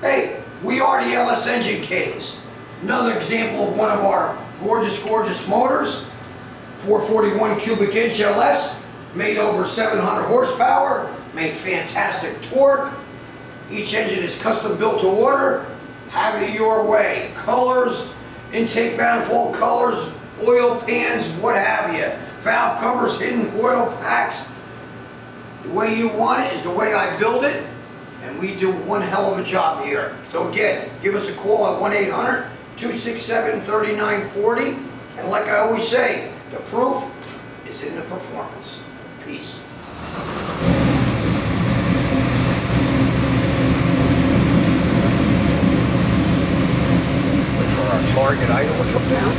Hey, we are the LS Engine Kings. Another example of one of our gorgeous motors. 441 cubic inch LS, made over 700 horsepower, made fantastic torque. Each engine is custom built to order. Have it your way. Colors, intake manifold colors, oil pans, what have you. Valve covers, hidden coil packs. The way you want it is the way I build it, and we do one hell of a job here. So again, give us a call at 1-800-267-3940. And like I always say, the proof is in the performance. Peace. Look for our target item will come down.